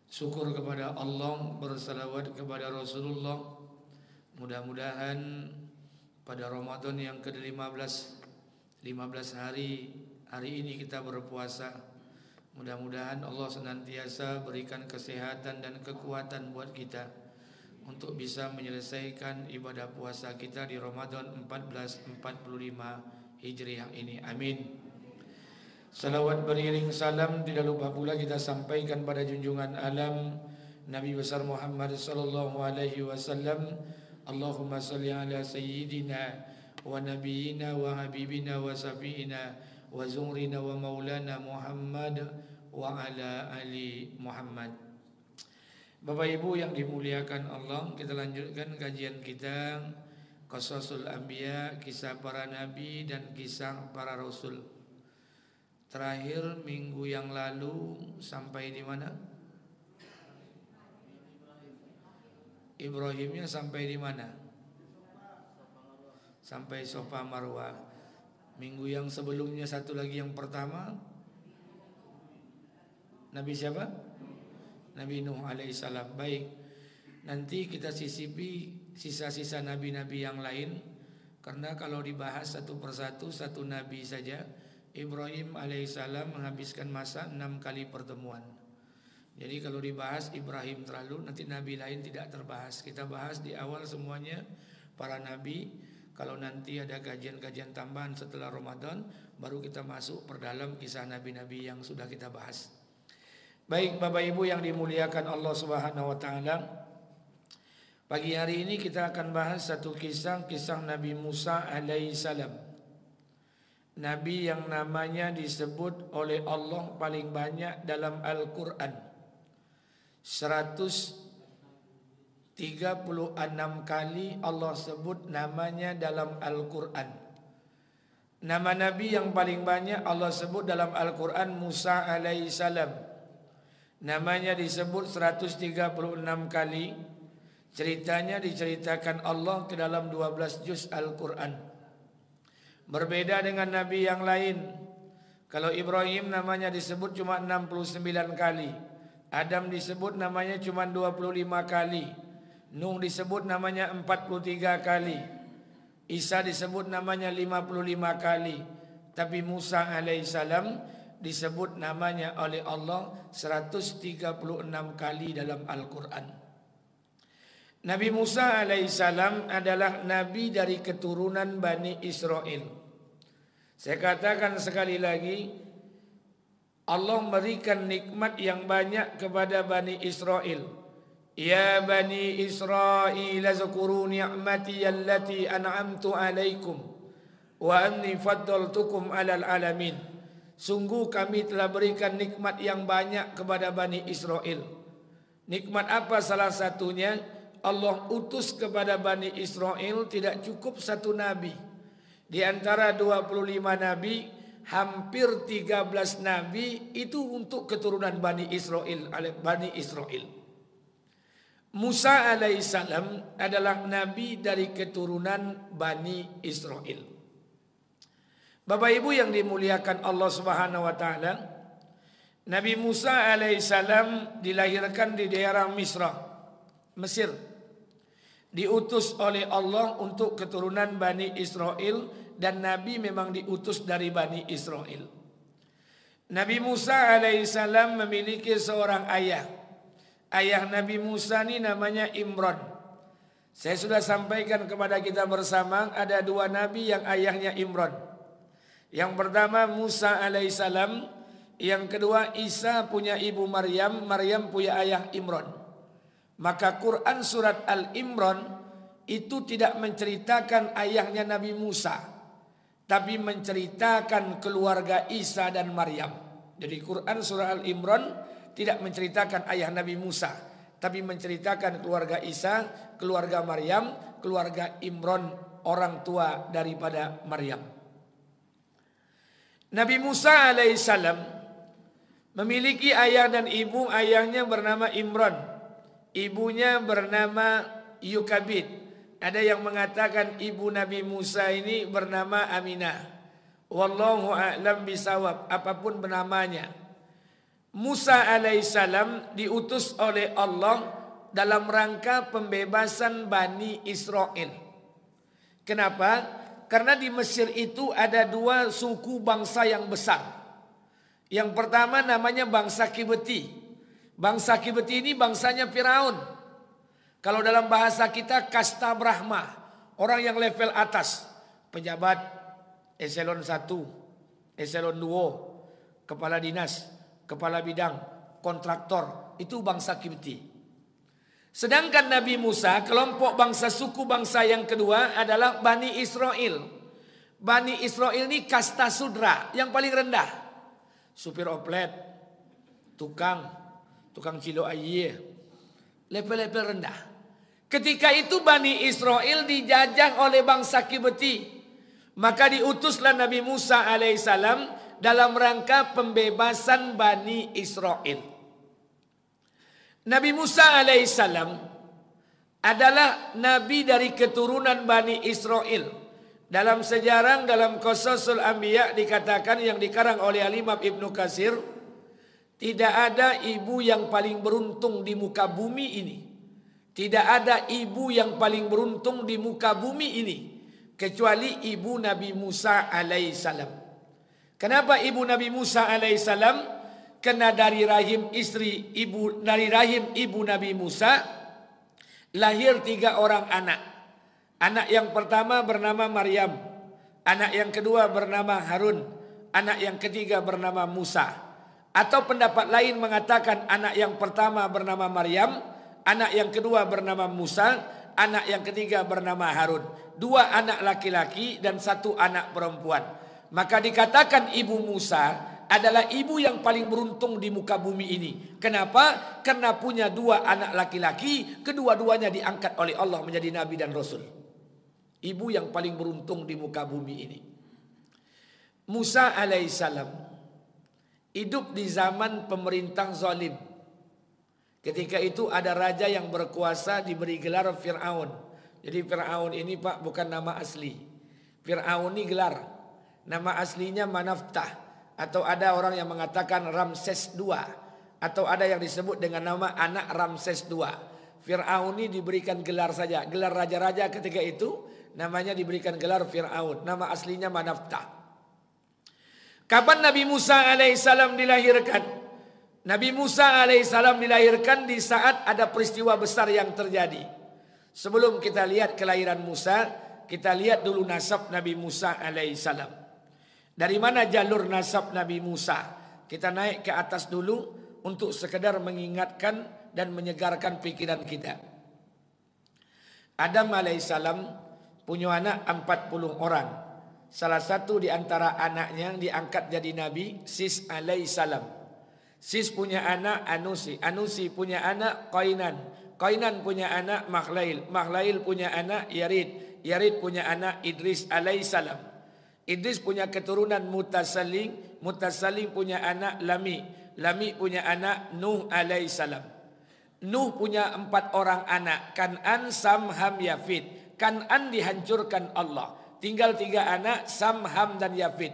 Syukur kepada Allah, bersalawat kepada Rasulullah. Mudah-mudahan pada Ramadan yang ke-15, 15 hari ini kita berpuasa. Mudah-mudahan Allah senantiasa berikan kesehatan dan kekuatan buat kita untuk bisa menyelesaikan ibadah puasa kita di Ramadan 1445 Hijriah ini. Amin. Salawat beriring salam tidak lupa pula kita sampaikan pada junjungan alam Nabi besar Muhammad sallallahu alaihi wasallam. Allahumma salli ala sayyidina wa nabiyyina wa habibina wa safiina wa zumrina wa maulana Muhammad wa ala ali Muhammad. Bapak Ibu yang dimuliakan Allah, kita lanjutkan kajian kita Qasasul Anbiya, kisah para nabi dan kisah para rasul. Terakhir minggu yang lalu sampai di mana? Ibrahimnya sampai di mana? Sampai Sofa Marwa. Minggu yang sebelumnya satu lagi yang pertama Nabi siapa? Nabi Nuh alaihissalam. Baik, nanti kita sisipi sisa-sisa nabi-nabi yang lain, karena kalau dibahas satu persatu satu nabi saja Ibrahim alaihissalam menghabiskan masa 6 kali pertemuan. Jadi kalau dibahas Ibrahim terlalu, nanti nabi lain tidak terbahas. Kita bahas di awal semuanya para nabi. Kalau nanti ada kajian-kajian tambahan setelah Ramadan, baru kita masuk perdalam kisah nabi-nabi yang sudah kita bahas. Baik Bapak Ibu yang dimuliakan Allah Subhanahu wa taala. Pagi hari ini kita akan bahas satu kisah Nabi Musa alaihissalam. Nabi yang namanya disebut oleh Allah paling banyak dalam Al-Quran. 136 kali Allah sebut namanya dalam Al-Quran. Nama Nabi yang paling banyak Allah sebut dalam Al-Quran Musa alaihissalam. Namanya disebut 136 kali. Ceritanya diceritakan Allah ke dalam 12 juz Al-Quran. Berbeda dengan nabi yang lain. Kalau Ibrahim namanya disebut cuma 69 kali. Adam disebut namanya cuma 25 kali. Nuh disebut namanya 43 kali. Isa disebut namanya 55 kali. Tapi Musa alaihissalam disebut namanya oleh Allah 136 kali dalam Al-Quran. Nabi Musa alaihissalam adalah nabi dari keturunan Bani Israel. Saya katakan sekali lagi, Allah memberikan nikmat yang banyak kepada Bani Israel. Ya Bani Israel azkuru ni'mati allati an'amtu alaikum wa anni faddaltukum alal alamin. Sungguh kami telah berikan nikmat yang banyak kepada Bani Israel. Nikmat apa salah satunya? Allah utus kepada Bani Israel tidak cukup satu nabi. Di antara 25 nabi, hampir 13 nabi itu untuk keturunan Bani Israel. Musa alaihissalam adalah nabi dari keturunan Bani Israel. Bapak Ibu yang dimuliakan Allah Subhanahu wa taala, Nabi Musa alaihissalam dilahirkan di daerah Misra, Mesir. Diutus oleh Allah untuk keturunan Bani Israel, dan Nabi memang diutus dari Bani Israel. Nabi Musa alaihissalam memiliki seorang ayah. Ayah Nabi Musa ini namanya Imran. Saya sudah sampaikan kepada kita bersama, ada dua nabi yang ayahnya Imran. Yang pertama Musa alaihissalam, yang kedua Isa punya ibu Maryam, Maryam punya ayah Imran. Maka Quran surat Al-Imran itu tidak menceritakan ayahnya Nabi Musa, tapi menceritakan keluarga Isa dan Maryam. Jadi Quran surah Al-Imran tidak menceritakan ayah Nabi Musa, tapi menceritakan keluarga Isa, keluarga Maryam, keluarga Imran, orang tua daripada Maryam. Nabi Musa alaihissalam memiliki ayah dan ibu. Ayahnya bernama Imran, ibunya bernama Yukabid. Ada yang mengatakan ibu Nabi Musa ini bernama Aminah. Wallahu a'lam bisawab, apapun namanya. Musa alaihissalam diutus oleh Allah dalam rangka pembebasan Bani Israel. Kenapa? Karena di Mesir itu ada dua suku bangsa yang besar. Yang pertama namanya bangsa Kibti. Bangsa Kibti ini bangsanya Firaun. Kalau dalam bahasa kita kasta Brahma, orang yang level atas, pejabat eselon 1, eselon 2, kepala dinas, kepala bidang, kontraktor, itu bangsa Kibti. Sedangkan Nabi Musa, kelompok bangsa suku bangsa yang kedua adalah Bani Israel. Bani Israel ini kasta sudra yang paling rendah. Supir oplet, tukang cilo air, level-level rendah. Ketika itu Bani Israel dijajah oleh bangsa Kibti. Maka diutuslah Nabi Musa alaihissalam dalam rangka pembebasan Bani Israel. Nabi Musa alaihissalam adalah nabi dari keturunan Bani Israel. Dalam sejarah, dalam Qasasul Anbiya dikatakan yang dikarang oleh Al-Imam Ibnu Katsir, tidak ada ibu yang paling beruntung di muka bumi ini. Tidak ada ibu yang paling beruntung di muka bumi ini kecuali ibu Nabi Musa alaihissalam. Kenapa ibu Nabi Musa alaihissalam? Karena dari rahim ibu Nabi Musa lahir 3 orang anak. Anak yang pertama bernama Maryam, anak yang kedua bernama Harun, anak yang ketiga bernama Musa. Atau pendapat lain mengatakan anak yang pertama bernama Maryam, anak yang kedua bernama Musa, anak yang ketiga bernama Harun. 2 anak laki-laki dan 1 anak perempuan. Maka dikatakan ibu Musa adalah ibu yang paling beruntung di muka bumi ini. Kenapa? Karena punya 2 anak laki-laki, kedua-duanya diangkat oleh Allah menjadi nabi dan rasul. Ibu yang paling beruntung di muka bumi ini. Musa alaihissalam hidup di zaman pemerintah zalim. Ketika itu ada raja yang berkuasa diberi gelar Fir'aun. Jadi Fir'aun ini Pak bukan nama asli. Fir'aun ini gelar. Nama aslinya Manaftah. Atau ada orang yang mengatakan Ramses II. Atau ada yang disebut dengan nama anak Ramses II. Fir'aun ini diberikan gelar saja. Gelar raja-raja ketika itu namanya diberikan gelar Fir'aun. Nama aslinya Manaftah. Kapan Nabi Musa alaihissalam dilahirkan? Nabi Musa alaihissalam dilahirkan di saat ada peristiwa besar yang terjadi. Sebelum kita lihat kelahiran Musa, kita lihat dulu nasab Nabi Musa alaihissalam. Dari mana jalur nasab Nabi Musa? Kita naik ke atas dulu untuk sekedar mengingatkan dan menyegarkan pikiran kita. Adam alaihissalam punya anak 40 orang. Salah satu di antara anaknya yang diangkat jadi nabi, Sis alaihissalam. Sis punya anak Anusi. Anusi punya anak Qainan. Qainan punya anak Makhlail. Makhlail punya anak Yarid. Yarid punya anak Idris alaihissalam. Idris punya keturunan Mutasalim. Mutasalim punya anak Lami. Lami punya anak Nuh alaihissalam. Nuh punya 4 orang anak. Kan'an, Sam, Ham, Yafid. Kan'an dihancurkan Allah. Tinggal 3 anak, Sam, Ham, dan Yafid.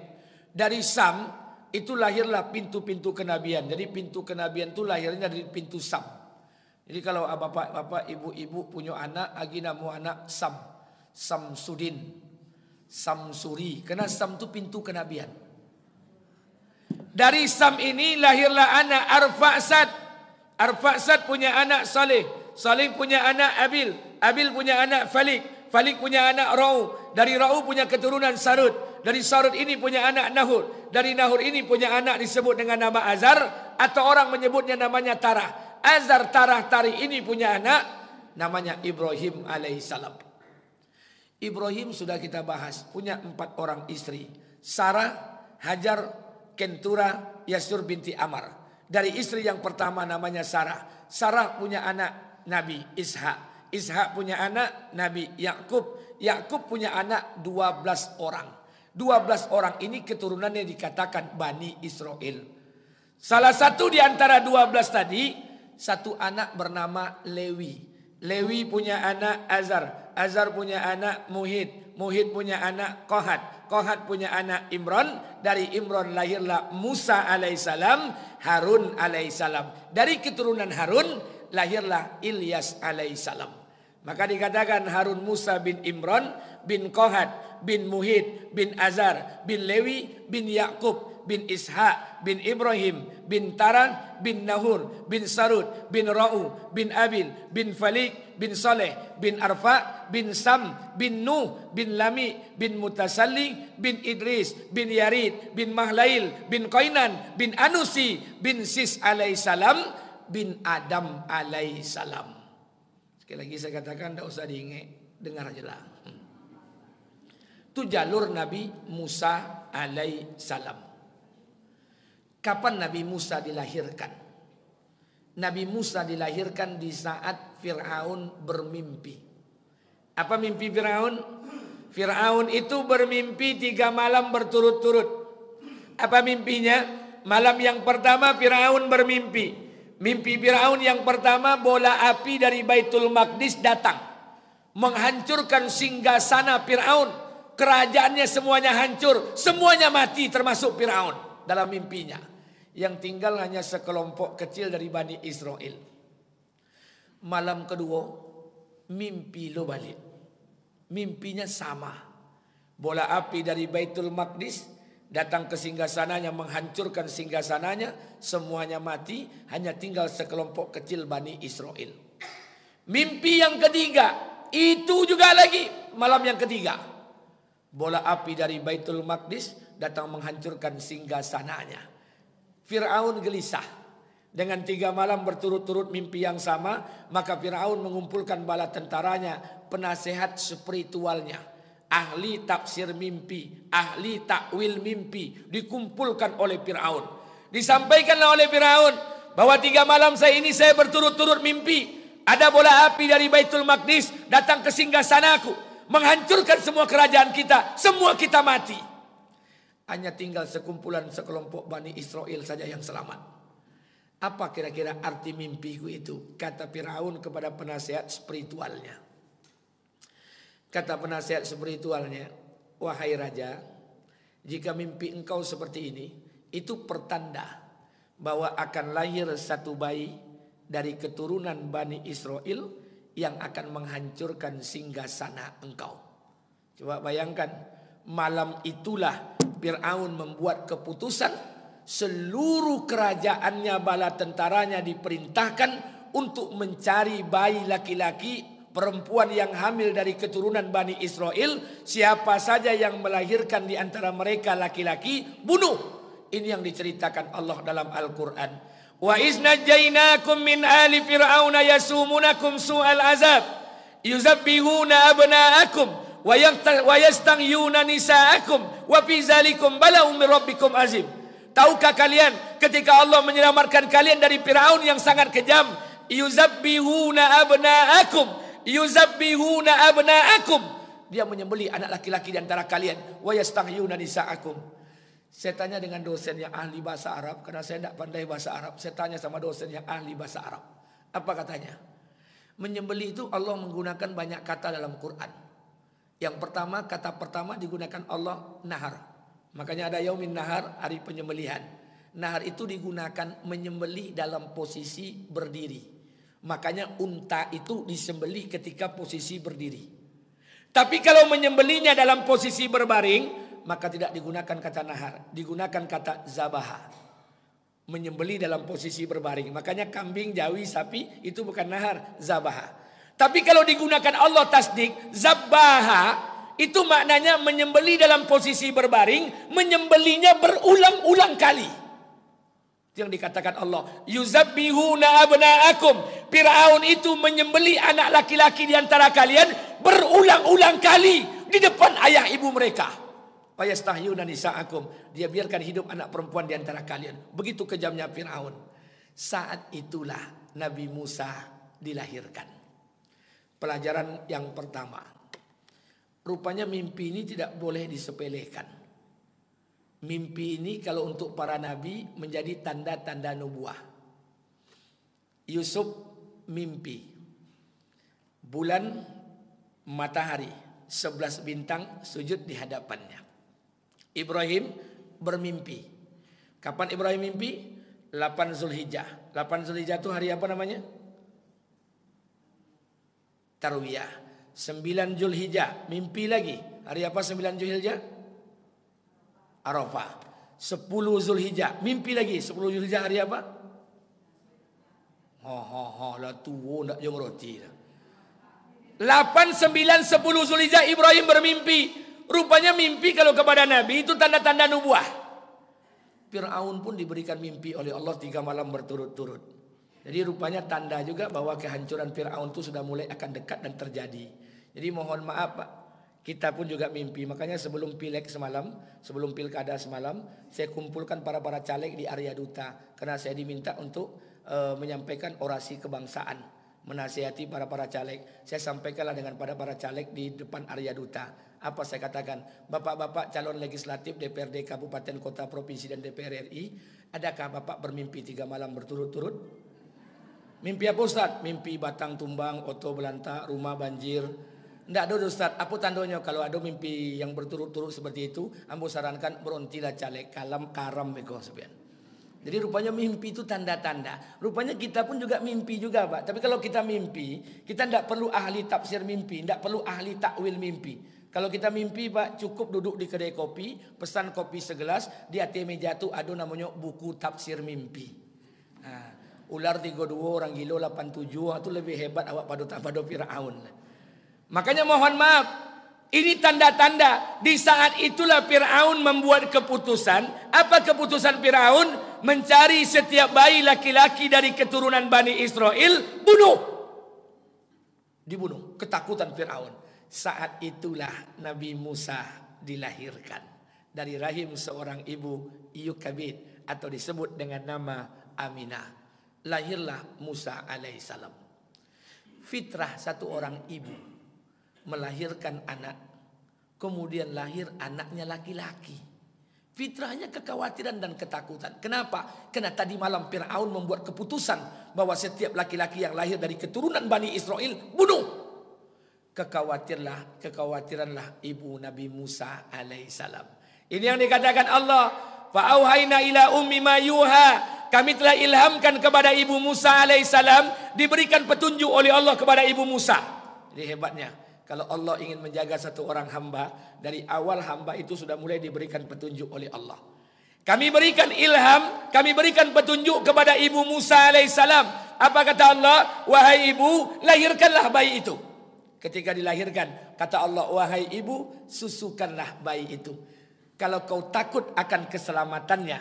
Dari Sam itu lahirlah pintu-pintu kenabian. Jadi pintu kenabian itu lahirnya dari pintu Sam. Jadi kalau bapak-bapak, ibu-ibu punya anak, lagi nama anak Sam. Samsudin. Samsuri, karena Sam itu pintu kenabian. Dari Sam ini lahirlah anak Arfaksad. Arfaksad punya anak Saleh. Saleh punya anak Abil. Abil punya anak Falik. Falik punya anak Ra'u. Dari Ra'u punya keturunan Sarud. Dari Sarud ini punya anak Nahur. Dari Nahur ini punya anak disebut dengan nama Azar. Atau orang menyebutnya namanya Tarah. Azar, Tarah, Tari ini punya anak namanya Ibrahim alaihissalam. Ibrahim sudah kita bahas, punya 4 orang istri. Sarah, Hajar, Kentura, Yasur binti Amar. Dari istri yang pertama namanya Sarah. Sarah punya anak Nabi Ishak. Ishak punya anak Nabi Yakub. Yakub punya anak 12 orang. 12 orang ini keturunannya dikatakan Bani Israel. Salah satu di antara 12 tadi, 1 anak bernama Lewi. Lewi punya anak Azar, Azar punya anak Muhid, Muhid punya anak Qohat, Qohat punya anak Imran. Dari Imran lahirlah Musa alaihissalam, Harun alaihissalam. Dari keturunan Harun lahirlah Ilyas alaihissalam. Maka dikatakan Harun Musa bin Imran bin Qohat bin Muhid bin Azar bin Lewi bin Yakub bin Ishak bin Ibrahim bin Taran bin Nahur bin Sarud bin Ra'u bin Abil bin Falik bin Saleh bin Arfa bin Sam bin Nuh bin Lami bin Mutasalli bin Idris bin Yarid bin Mahlail bin Qainan bin Anusi bin Sis alaihissalam bin Adam alaihissalam. Sekali lagi saya katakan, tidak usah diingat, dengar aja lah. Itu jalur Nabi Musa alaihissalam. Kapan Nabi Musa dilahirkan? Nabi Musa dilahirkan di saat Fir'aun bermimpi. Apa mimpi Fir'aun? Fir'aun itu bermimpi 3 malam berturut-turut. Apa mimpinya? Malam yang pertama Fir'aun bermimpi. Mimpi Fir'aun yang pertama, bola api dari Baitul Maqdis datang, menghancurkan singgasana Fir'aun. Kerajaannya semuanya hancur, semuanya mati termasuk Fir'aun dalam mimpinya. Yang tinggal hanya sekelompok kecil dari Bani Israel. Malam kedua, mimpi lo balik. Mimpinya sama. Bola api dari Baitul Maqdis datang ke singgasananya, menghancurkan singgasananya, semuanya mati, hanya tinggal sekelompok kecil Bani Israel. Mimpi yang ketiga, itu juga lagi malam yang ketiga. Bola api dari Baitul Maqdis datang menghancurkan singgasananya. Fir'aun gelisah. Dengan 3 malam berturut-turut mimpi yang sama, maka Fir'aun mengumpulkan bala tentaranya, penasehat spiritualnya, ahli tafsir mimpi, ahli takwil mimpi, dikumpulkan oleh Fir'aun. Disampaikanlah oleh Fir'aun bahwa 3 malam saya berturut-turut mimpi. Ada bola api dari Baitul Maqdis datang ke singgasanaku, menghancurkan semua kerajaan kita, semua kita mati. Hanya tinggal sekelompok Bani Israel saja yang selamat. Apa kira-kira arti mimpiku itu? Kata Fir'aun kepada penasehat spiritualnya. Kata penasehat spiritualnya, wahai raja, jika mimpi engkau seperti ini, itu pertanda bahwa akan lahir satu bayi dari keturunan Bani Israel yang akan menghancurkan singgasana engkau. Coba bayangkan, malam itulah Fir'aun membuat keputusan, seluruh kerajaannya, bala tentaranya diperintahkan untuk mencari bayi laki-laki, perempuan yang hamil dari keturunan Bani Israel. Siapa saja yang melahirkan di antara mereka laki-laki, bunuh. Ini yang diceritakan Allah dalam Al-Quran. Wa iznajjainakum min ali fir'auna yasumunakum su'al azab yuzabbihuna abna'akum wa yastangyuna nisa'akum wa fi zalikum bala'un min rabbikum azim. Tahukah kalian ketika Allah menyelamatkan kalian dari Firaun yang sangat kejam? Yuzabbihuna abna'akum. Dia menyembelih anak laki-laki di antara kalian. Wa yastangyuna nisa'akum. Saya tanya dengan dosen yang ahli bahasa Arab, karena saya tidak pandai bahasa Arab. Saya tanya sama dosen yang ahli bahasa Arab. Apa katanya? Menyembelih itu Allah menggunakan banyak kata dalam Quran. Yang pertama, kata pertama digunakan Allah nahar. Makanya ada yaumin nahar, hari penyembelihan. Nahar itu digunakan menyembelih dalam posisi berdiri. Makanya unta itu disembelih ketika posisi berdiri. Tapi kalau menyembelihnya dalam posisi berbaring, maka tidak digunakan kata nahar, digunakan kata zabaha. Menyembelih dalam posisi berbaring. Makanya kambing, jawi, sapi itu bukan nahar, zabaha. Tapi kalau digunakan Allah tasdik, zabaha, itu maknanya menyembelih dalam posisi berbaring, menyembelihnya berulang-ulang kali. Itu yang dikatakan Allah, yuzabbihuna abna'akum. Fir'aun itu menyembelih anak laki-laki di antara kalian berulang-ulang kali di depan ayah ibu mereka. Wa yastahyuna nisa'akum. Dia biarkan hidup anak perempuan di antara kalian. Begitu kejamnya Fir'aun. Saat itulah Nabi Musa dilahirkan. Pelajaran yang pertama, rupanya mimpi ini tidak boleh disepelekan. Mimpi ini kalau untuk para nabi menjadi tanda-tanda nubuah. Yusuf mimpi, bulan, matahari, 11 bintang sujud di hadapannya. Ibrahim bermimpi. Kapan Ibrahim mimpi? 8 Zulhijjah. 8 Zulhijjah itu hari apa namanya? Tarwiyah. 9 Zulhijjah mimpi lagi. Hari apa 9 Zulhijjah? Arafah. 10 Zulhijjah mimpi lagi. 10 Zulhijjah hari apa? Lah tuwo ndak jong roti. 8, 9, 10 Zulhijjah Ibrahim bermimpi. Rupanya mimpi kalau kepada Nabi itu tanda-tanda nubuah. Fir'aun pun diberikan mimpi oleh Allah 3 malam berturut-turut. Jadi rupanya tanda juga bahwa kehancuran Fir'aun itu sudah mulai akan dekat dan terjadi. Jadi mohon maaf Pak, kita pun juga mimpi. Makanya sebelum pileg semalam, sebelum pilkada semalam, saya kumpulkan para caleg di Arya Duta. Karena saya diminta untuk menyampaikan orasi kebangsaan, menasihati para caleg. Saya sampaikanlah dengan para caleg di depan Arya Duta. Apa saya katakan? Bapak-bapak calon legislatif DPRD Kabupaten Kota Provinsi dan DPR RI, adakah Bapak bermimpi 3 malam berturut-turut? Mimpi apa Ustaz? Mimpi batang tumbang, oto belantak, rumah banjir. Ndak ada Ustaz. Apa tandanya kalau ada mimpi yang berturut-turut seperti itu? Ambo sarankan berhentilah caleg, karam beko sepian. Jadi rupanya mimpi itu tanda-tanda. Rupanya kita pun juga mimpi juga Pak. Tapi kalau kita mimpi, kita tidak perlu ahli tafsir mimpi, tidak perlu ahli takwil mimpi. Kalau kita mimpi Pak, cukup duduk di kedai kopi, pesan kopi segelas, di atas meja itu ada namanya buku tafsir mimpi. Nah, ular 32, orang gila 87, itu lebih hebat awak pada Fir'aun. Makanya mohon maaf, ini tanda-tanda. Di saat itulah Fir'aun membuat keputusan. Apa keputusan Fir'aun? Mencari setiap bayi laki-laki dari keturunan Bani Israel, bunuh. Dibunuh. Ketakutan Fir'aun. Saat itulah Nabi Musa dilahirkan dari rahim seorang ibu Yukabid atau disebut dengan nama Aminah. Lahirlah Musa alaihissalam. Fitrah satu orang ibu melahirkan anak, kemudian lahir anaknya laki-laki. Fitrahnya kekhawatiran dan ketakutan. Kenapa? Karena tadi malam Fir'aun membuat keputusan bahwa setiap laki-laki yang lahir dari keturunan Bani Israel bunuh. Kekhawatiranlah ibu Nabi Musa alaihissalam. Ini yang dikatakan Allah, fa'auhayna ila ummi ma yuha. Kami telah ilhamkan kepada ibu Musa alaihissalam, diberikan petunjuk oleh Allah kepada ibu Musa. Jadi hebatnya, kalau Allah ingin menjaga satu orang hamba, dari awal hamba itu sudah mulai diberikan petunjuk oleh Allah. Kami berikan ilham, kami berikan petunjuk kepada ibu Musa alaihissalam. Apa kata Allah? Wahai ibu, lahirkanlah bayi itu. Ketika dilahirkan, kata Allah, wahai ibu, susukanlah bayi itu. Kalau kau takut akan keselamatannya,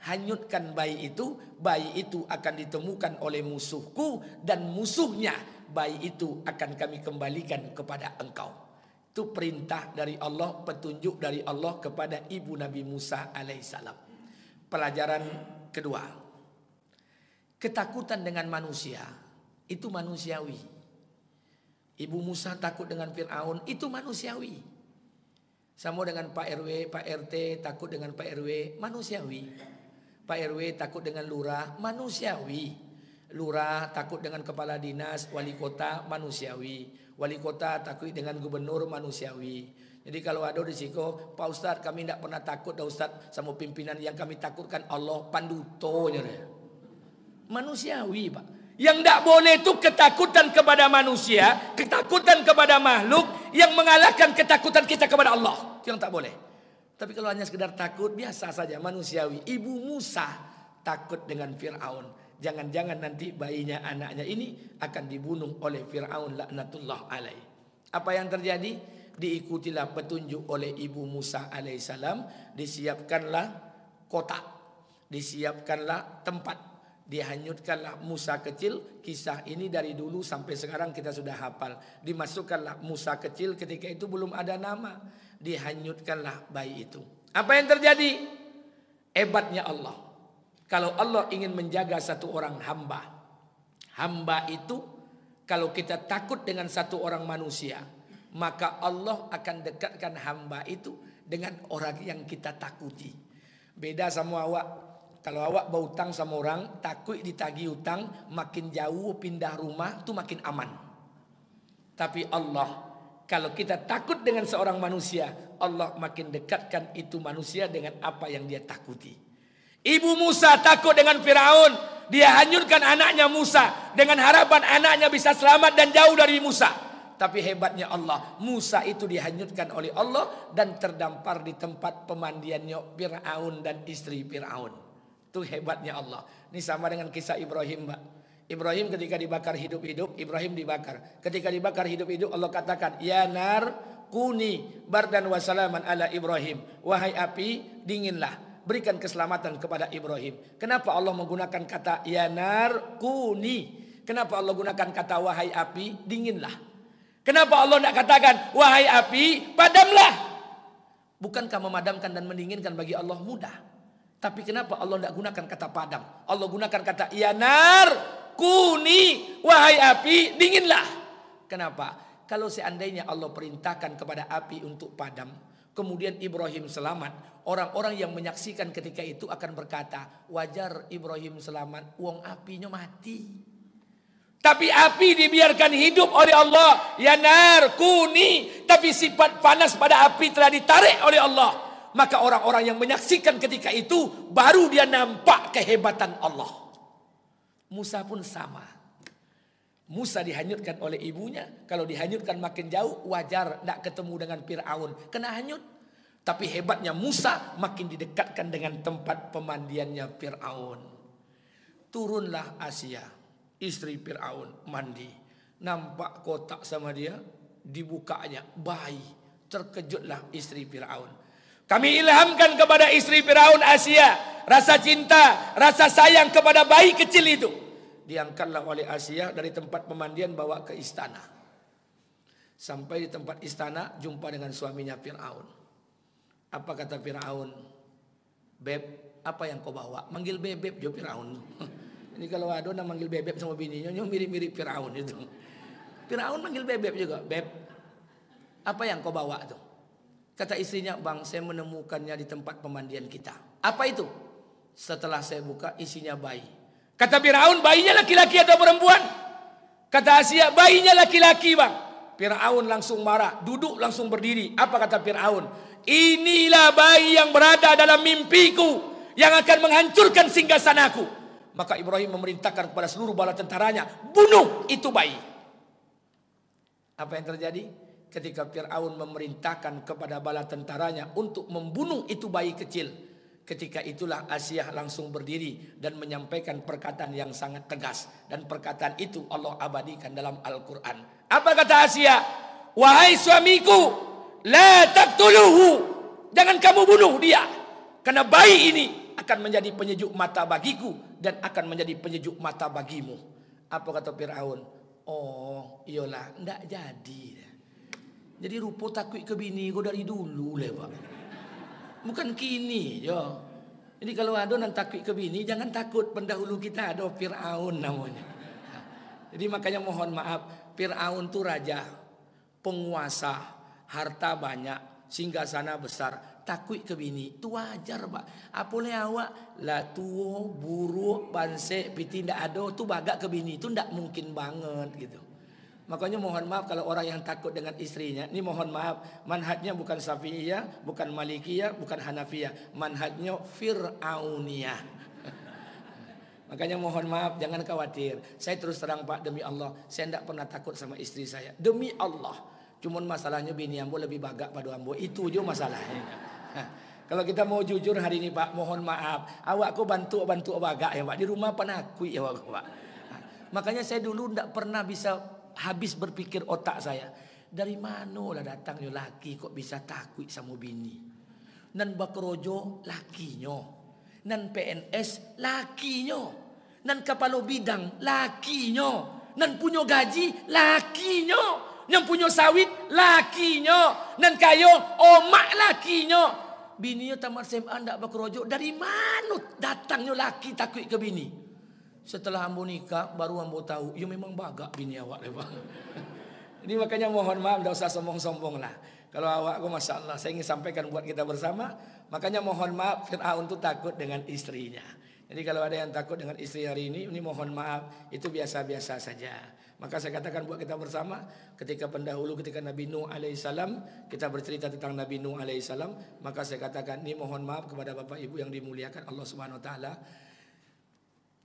hanyutkan bayi itu akan ditemukan oleh musuhku, dan musuhnya bayi itu akan kami kembalikan kepada engkau. Itu perintah dari Allah, petunjuk dari Allah kepada ibu Nabi Musa alaihissalam. Pelajaran kedua, ketakutan dengan manusia itu manusiawi. Ibu Musa takut dengan Fir'aun, itu manusiawi. Sama dengan Pak RW, Pak RT takut dengan Pak RW, manusiawi. Pak RW takut dengan lurah, manusiawi. Lurah takut dengan kepala dinas, wali kota, manusiawi. Wali kota takut dengan gubernur, manusiawi. Jadi kalau ada risiko, Pak Ustadz kami tidak pernah takut dah Ustadz sama pimpinan, yang kami takutkan Allah, pandutonya. Manusiawi Pak. Yang tidak boleh itu ketakutan kepada manusia, ketakutan kepada makhluk yang mengalahkan ketakutan kita kepada Allah. Itu yang tak boleh. Tapi kalau hanya sekedar takut, biasa saja, manusiawi. Ibu Musa takut dengan Fir'aun. Jangan-jangan nanti bayinya, anaknya ini akan dibunuh oleh Fir'aun laknatullah alaih. Apa yang terjadi? Diikutilah petunjuk oleh ibu Musa alaihissalam. Disiapkanlah kotak, disiapkanlah tempat, dihanyutkanlah Musa kecil. Kisah ini dari dulu sampai sekarang kita sudah hafal. Dimasukkanlah Musa kecil, ketika itu belum ada nama. Dihanyutkanlah bayi itu. Apa yang terjadi? Hebatnya Allah. Kalau Allah ingin menjaga satu orang hamba, hamba itu kalau kita takut dengan satu orang manusia, maka Allah akan dekatkan hamba itu dengan orang yang kita takuti. Beda sama awak. Kalau awak berhutang sama orang, takut ditagih hutang, makin jauh pindah rumah itu makin aman. Tapi Allah, kalau kita takut dengan seorang manusia, Allah makin dekatkan itu manusia dengan apa yang dia takuti. Ibu Musa takut dengan Firaun, dia hanyutkan anaknya Musa dengan harapan anaknya bisa selamat dan jauh dari Musa. Tapi hebatnya Allah, Musa itu dihanyutkan oleh Allah dan terdampar di tempat pemandiannya Firaun dan istri Firaun. Itu hebatnya Allah. Ini sama dengan kisah Ibrahim, Mbak. Ibrahim ketika dibakar hidup-hidup, Ibrahim dibakar. Ketika dibakar hidup-hidup, Allah katakan, ya nar kuni bardan wa salaman ala Ibrahim. Wahai api, dinginlah. Berikan keselamatan kepada Ibrahim. Kenapa Allah menggunakan kata ya nar kuni? Kenapa Allah gunakan kata wahai api, dinginlah? Kenapa Allah tidak katakan wahai api, padamlah? Bukankah memadamkan dan mendinginkan bagi Allah mudah? Tapi kenapa Allah tidak gunakan kata padam? Allah gunakan kata ya nar kuni, wahai api, dinginlah. Kenapa? Kalau seandainya Allah perintahkan kepada api untuk padam, kemudian Ibrahim selamat, orang-orang yang menyaksikan ketika itu akan berkata, wajar Ibrahim selamat, wong apinya mati. Tapi api dibiarkan hidup oleh Allah, ya nar kuni, tapi sifat panas pada api telah ditarik oleh Allah. Maka orang-orang yang menyaksikan ketika itu baru dia nampak kehebatan Allah. Musa pun sama. Musa dihanyutkan oleh ibunya. Kalau dihanyutkan makin jauh, wajar tidak ketemu dengan Fir'aun, kena hanyut. Tapi hebatnya Musa makin didekatkan dengan tempat pemandiannya Fir'aun. Turunlah Asia, istri Fir'aun, mandi. Nampak kotak sama dia, dibukanya bayi. Terkejutlah istri Fir'aun. Kami ilhamkan kepada istri Firaun Asia rasa cinta, rasa sayang kepada bayi kecil itu. Diangkatlah oleh Asia dari tempat pemandian bawa ke istana. Sampai di tempat istana jumpa dengan suaminya Firaun. Apa kata Firaun? Beb, apa yang kau bawa? Manggil bebek jo Firaun. Ini kalau ada orang manggil bebek sama bininya, mirip-mirip Firaun itu. Firaun manggil bebek juga. Beb, apa yang kau bawa tuh? Kata istrinya, bang, saya menemukannya di tempat pemandian kita. Apa itu? Setelah saya buka, isinya bayi. Kata Firaun, bayinya laki-laki atau perempuan? Kata Asia, bayinya laki-laki, bang. Firaun langsung marah, duduk langsung berdiri. Apa kata Firaun? Inilah bayi yang berada dalam mimpiku, yang akan menghancurkan singgasanaku. Maka Ibrahim memerintahkan kepada seluruh bala tentaranya, bunuh itu bayi. Apa yang terjadi? Ketika Fir'aun memerintahkan kepada bala tentaranya untuk membunuh itu bayi kecil, ketika itulah Asia langsung berdiri dan menyampaikan perkataan yang sangat tegas. Dan perkataan itu Allah abadikan dalam Al-Quran. Apa kata Asia? Wahai suamiku, la taqtuluhu, jangan kamu bunuh dia, karena bayi ini akan menjadi penyejuk mata bagiku dan akan menjadi penyejuk mata bagimu. Apa kata Fir'aun? Oh iyalah, ndak jadi. Jadi rupa takut ke bini kau dari dulu lah pak. Bukan kini ya. Jadi kalau ada yang takut ke bini, jangan takut, pendahulu kita ada Fir'aun namanya. Jadi makanya mohon maaf, Fir'aun itu raja, penguasa, harta banyak, singgasana besar, takut ke bini, itu wajar pak. Apalagi awak lah tuo, buruk, bansek, piti ndak ada, tu bagak ke bini, itu ndak mungkin banget gitu. Makanya mohon maaf kalau orang yang takut dengan istrinya. Ini mohon maaf, manhajnya bukan Syafi'iyah, bukan Malikiyah, bukan Hanafiyah. Manhajnya Fir'auniyah. Makanya mohon maaf, jangan khawatir. Saya terus terang pak, demi Allah, saya tidak pernah takut sama istri saya. Demi Allah. Cuman masalahnya bini ambo lebih bagak pada ambo. Itu aja masalahnya. Kalau kita mau jujur hari ini pak, mohon maaf. Awak kau bantu bagak ya pak. Di rumah penakui ya pak. Makanya saya dulu tidak pernah bisa habis berpikir otak saya, dari mana lah datangnya laki kok bisa takut sama bini. Nan bakrojo lakinya, nan PNS lakinya, nan kepala bidang lakinya, nan punya gaji lakinya, nan punya sawit lakinya, nan kayo omak lakinya. Bininya tamat SMA ndak bakrojo, dari mana datangnya laki takut ke bini? Setelah ambo nikah baru ambo tahu, ya memang bagak bini awak lepas. Ini makanya mohon maaf, tidak usah sombong-sombong lah. Kalau awak, masya Allah, saya ingin sampaikan buat kita bersama. Makanya mohon maaf, Fir'aun itu takut dengan istrinya. Jadi kalau ada yang takut dengan istri hari ini mohon maaf, itu biasa-biasa saja. Maka saya katakan buat kita bersama, ketika pendahulu, ketika Nabi Nuh alaihissalam, kita bercerita tentang Nabi Nuh alaihissalam, maka saya katakan ini mohon maaf kepada Bapak Ibu yang dimuliakan Allah Subhanahu Wa Taala.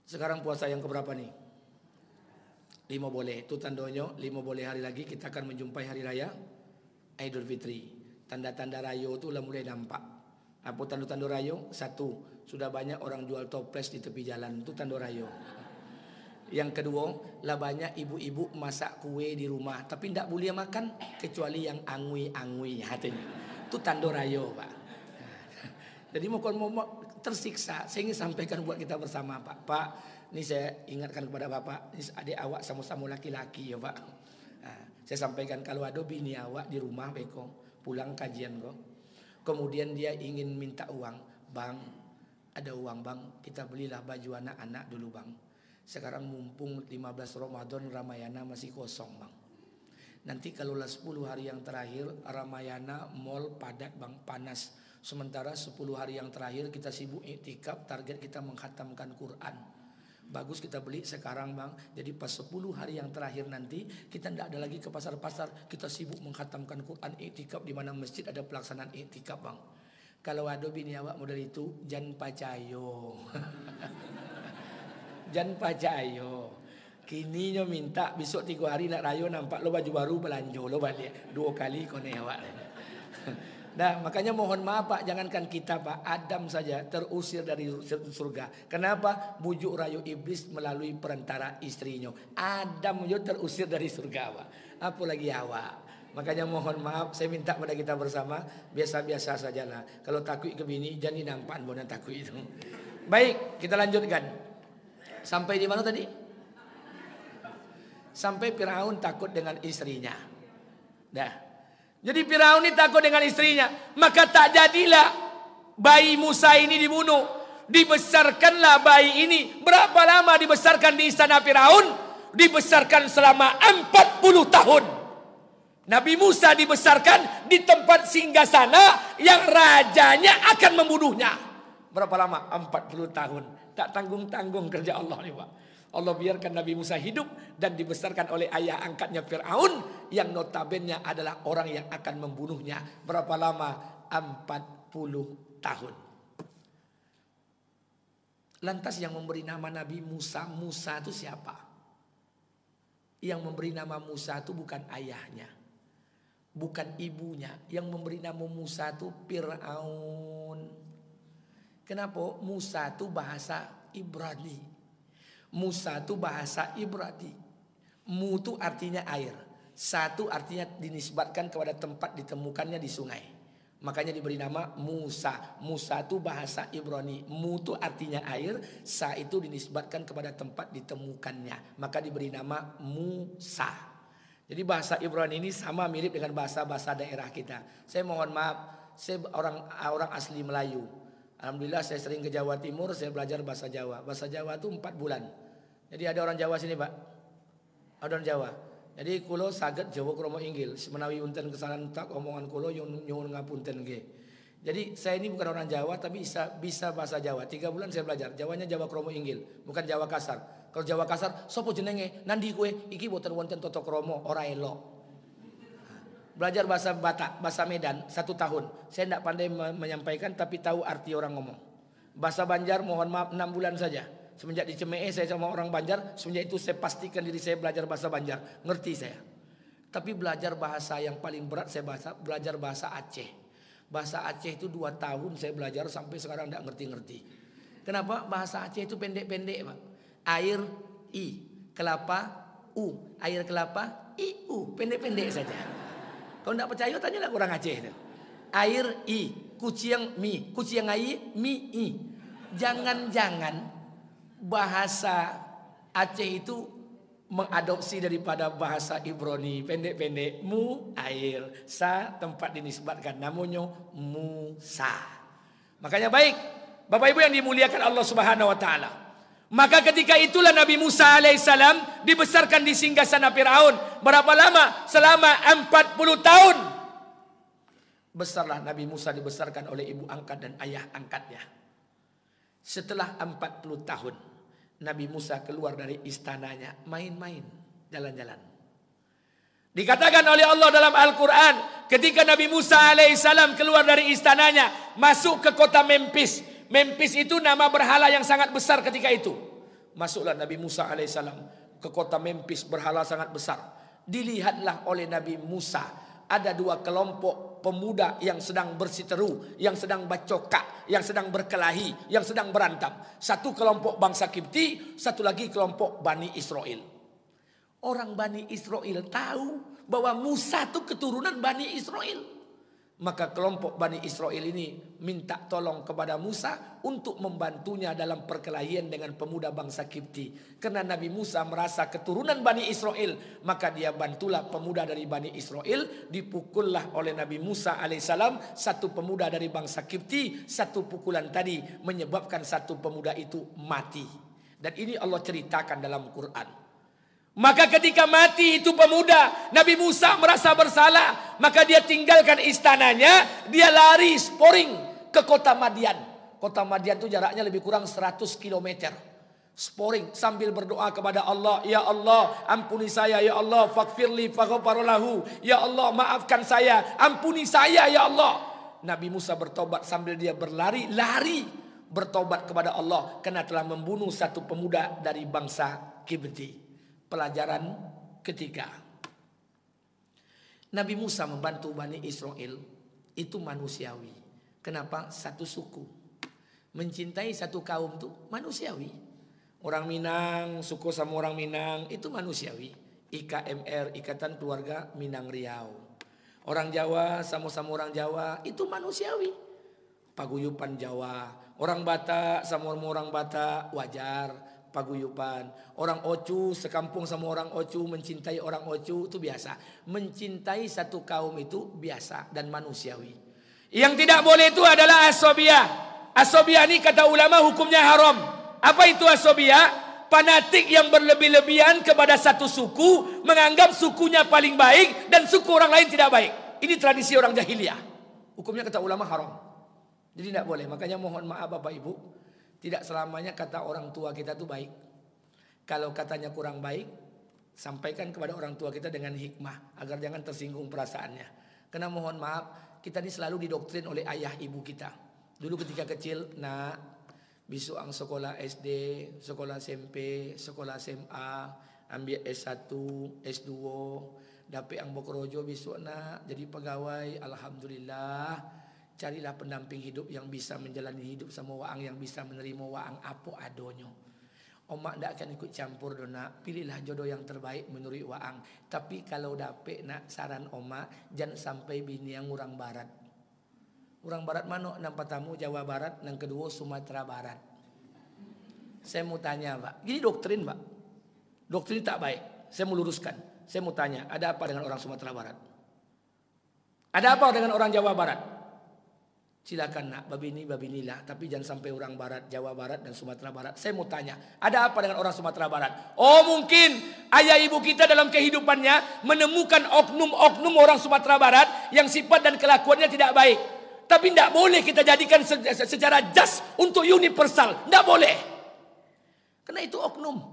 Sekarang puasa yang keberapa nih? 5 boleh, itu tandanya 5 boleh hari lagi kita akan menjumpai hari raya Idul Fitri. Tanda-tanda rayo itu lah mulai nampak. Apa tanda-tanda rayo? 1, sudah banyak orang jual toples di tepi jalan, itu tanda rayo. Yang kedua, lah banyak ibu-ibu masak kue di rumah, tapi tidak boleh makan kecuali yang angui-angui hatinya. Itu tanda rayo, Pak. Jadi mau tersiksa. Saya ingin sampaikan buat kita bersama, Pak. Pak, ini saya ingatkan kepada Bapak, ini adik awak sama-sama laki-laki ya, Pak. Nah, saya sampaikan kalau ada bini awak di rumah, beko, pulang kajian kok. Kemudian dia ingin minta uang, Bang, ada uang Bang, kita belilah baju anak-anak dulu Bang. Sekarang mumpung 15 Ramadan Ramayana masih kosong Bang. Nanti kalau 10 hari yang terakhir Ramayana mall padat Bang, panas. Sementara 10 hari yang terakhir kita sibuk iktikaf, target kita mengkhatamkan Quran. Bagus kita beli sekarang Bang. Jadi pas 10 hari yang terakhir nanti kita tidak ada lagi ke pasar-pasar, kita sibuk mengkhatamkan Quran iktikaf di mana masjid ada pelaksanaan iktikaf Bang. Kalau ada bini awak model itu jangan pacayo. Jangan pacayo. Kini nyo minta besok 3 hari nak rayo nampak lo baju baru belanja lo balik 2 kali kone awak. Nah makanya mohon maaf Pak, jangankan kita Pak, Adam saja terusir dari surga. Kenapa? Bujuk rayu iblis melalui perantara istrinya. Adam juga terusir dari surga Pak. Apalagi awak. Makanya mohon maaf, saya minta pada kita bersama biasa-biasa sajalah. Kalau takut ke bini jangan nampak bonan takut itu. Baik, kita lanjutkan. Sampai di mana tadi? Sampai Firaun takut dengan istrinya. Dah. Jadi Firaun ini takut dengan istrinya. Maka tak jadilah bayi Musa ini dibunuh. Dibesarkanlah bayi ini. Berapa lama dibesarkan di istana Firaun? Dibesarkan selama 40 tahun. Nabi Musa dibesarkan di tempat singgasana yang rajanya akan membunuhnya. Berapa lama? 40 tahun. Tak tanggung-tanggung kerja Allah nih Pak. Allah biarkan Nabi Musa hidup dan dibesarkan oleh ayah angkatnya Fir'aun yang notabene adalah orang yang akan membunuhnya. Berapa lama? 40 tahun. Lantas yang memberi nama Nabi Musa, Musa itu siapa? Yang memberi nama Musa itu bukan ayahnya, bukan ibunya. Yang memberi nama Musa itu Fir'aun. Kenapa? Musa itu bahasa Ibrani. Musa itu bahasa Ibrani. Mu itu artinya air. Satu artinya dinisbatkan kepada tempat ditemukannya di sungai. Makanya diberi nama Musa. Musa itu bahasa Ibrani. Mu itu artinya air. Sa itu dinisbatkan kepada tempat ditemukannya. Maka diberi nama Musa. Jadi bahasa Ibrani ini sama mirip dengan bahasa-bahasa daerah kita. Saya mohon maaf, saya orang asli Melayu. Alhamdulillah saya sering ke Jawa Timur, saya belajar bahasa Jawa. Bahasa Jawa itu 4 bulan. Jadi ada orang Jawa sini Pak. Ada orang Jawa. Jadi kulo saged Jawa kromo inggil. Menawi unten kesalahan tak omongan kulo nyuwun ngapunten nggih. Jadi saya ini bukan orang Jawa tapi bisa bahasa Jawa. 3 bulan saya belajar. Jawanya Jawa kromo inggil, bukan Jawa kasar. Kalau Jawa kasar, sopo jenenge? Nandi kue iki boten wonten toto kromo ora elok. Belajar bahasa Batak, bahasa Medan 1 tahun. Saya tidak pandai menyampaikan tapi tahu arti orang ngomong. Bahasa Banjar mohon maaf 6 bulan saja. Semenjak di Cemee saya sama orang Banjar, semenjak itu saya pastikan diri saya belajar bahasa Banjar. Ngerti saya. Tapi belajar bahasa yang paling berat saya belajar bahasa Aceh. Bahasa Aceh itu 2 tahun saya belajar sampai sekarang tidak ngerti-ngerti. Kenapa? Bahasa Aceh itu pendek-pendek Pak. Air I, kelapa U, air kelapa I U, pendek-pendek saja. Kalau tidak percaya tanyalah orang Aceh itu. Air I, kucing mi, kucing ai mi I. Jangan-jangan bahasa Aceh itu mengadopsi daripada bahasa Ibrani, pendek-pendek. Mu air, sa tempat dinisbatkan namanya Musa. Makanya baik Bapak Ibu yang dimuliakan Allah Subhanahu wa taala. Maka ketika itulah Nabi Musa alaihissalam dibesarkan di singgasana Firaun. Berapa lama? Selama 40 tahun. Besarlah Nabi Musa dibesarkan oleh ibu angkat dan ayah angkatnya. Setelah 40 tahun Nabi Musa keluar dari istananya, main-main, jalan-jalan. Dikatakan oleh Allah dalam Al-Quran, ketika Nabi Musa alaihissalam keluar dari istananya, masuk ke kota Memphis. Memphis itu nama berhala yang sangat besar ketika itu. Masuklah Nabi Musa alaihissalam ke kota Memphis, berhala sangat besar. Dilihatlah oleh Nabi Musa, ada dua kelompok pemuda yang sedang bersiteru, yang sedang bacokak, yang sedang berkelahi, yang sedang berantem. Satu kelompok bangsa Kipti, satu lagi kelompok Bani Israel. Orang Bani Israel tahu bahwa Musa itu keturunan Bani Israel. Maka kelompok Bani Israel ini minta tolong kepada Musa untuk membantunya dalam perkelahian dengan pemuda bangsa Kipti. Karena Nabi Musa merasa keturunan Bani Israel, maka dia bantulah pemuda dari Bani Israel. Dipukullah oleh Nabi Musa alaihissalam satu pemuda dari bangsa Kipti. Satu pukulan tadi menyebabkan satu pemuda itu mati. Dan ini Allah ceritakan dalam Quran. Maka ketika mati itu pemuda, Nabi Musa merasa bersalah. Maka dia tinggalkan istananya, dia lari sporing ke kota Madian. Kota Madian itu jaraknya lebih kurang 100 km. Sporing sambil berdoa kepada Allah. Ya Allah, ampuni saya. Ya Allah, faghfirli faghfarolahu. Ya Allah, maafkan saya. Ampuni saya ya Allah. Nabi Musa bertobat sambil dia berlari bertobat kepada Allah. Karena telah membunuh satu pemuda dari bangsa Kipti. Pelajaran ketiga, Nabi Musa membantu Bani Israel itu manusiawi. Kenapa? Satu suku. Mencintai satu kaum itu manusiawi. Orang Minang, suku sama orang Minang itu manusiawi. IKMR, Ikatan Keluarga Minang Riau. Orang Jawa sama-sama orang Jawa itu manusiawi. Paguyupan Jawa. Orang Batak sama orang Batak wajar. Paguyupan. Orang Ocu sekampung sama orang Ocu, mencintai orang Ocu itu biasa. Mencintai satu kaum itu biasa dan manusiawi. Yang tidak boleh itu adalah asobiah. Asobiah ini kata ulama hukumnya haram. Apa itu asobiah? Fanatik yang berlebih-lebihan kepada satu suku, menganggap sukunya paling baik dan suku orang lain tidak baik. Ini tradisi orang jahiliyah. Hukumnya kata ulama haram. Jadi tidak boleh. Makanya mohon maaf Bapak Ibu, tidak selamanya kata orang tua kita itu baik. Kalau katanya kurang baik, sampaikan kepada orang tua kita dengan hikmah agar jangan tersinggung perasaannya. Karena mohon maaf, kita ini selalu didoktrin oleh ayah ibu kita. Dulu ketika kecil, nak, besok ang sekolah SD, sekolah SMP, sekolah SMA, ambil S1, S2, dapat ang bokrojo besok nak jadi pegawai, alhamdulillah. Carilah pendamping hidup yang bisa menjalani hidup sama waang, yang bisa menerima waang apo adonyo. Omak tidak akan ikut campur dona. Pilihlah jodoh yang terbaik menurut waang. Tapi kalau dapet nak saran omak, jangan sampai bini yang orang barat. Orang barat mana? Nampak tamu Jawa Barat, yang kedua Sumatera Barat. Saya mau tanya Pak, gini doktrin Pak. Doktrin tak baik. Saya mau luruskan. Saya mau tanya, ada apa dengan orang Sumatera Barat? Ada apa dengan orang Jawa Barat? Silakan nak, babinilah, tapi jangan sampai orang Barat, Jawa Barat dan Sumatera Barat. Saya mau tanya, ada apa dengan orang Sumatera Barat? Oh mungkin ayah ibu kita dalam kehidupannya menemukan oknum-oknum orang Sumatera Barat yang sifat dan kelakuannya tidak baik. Tapi tidak boleh kita jadikan secara jas untuk universal, tidak boleh. Karena itu oknum.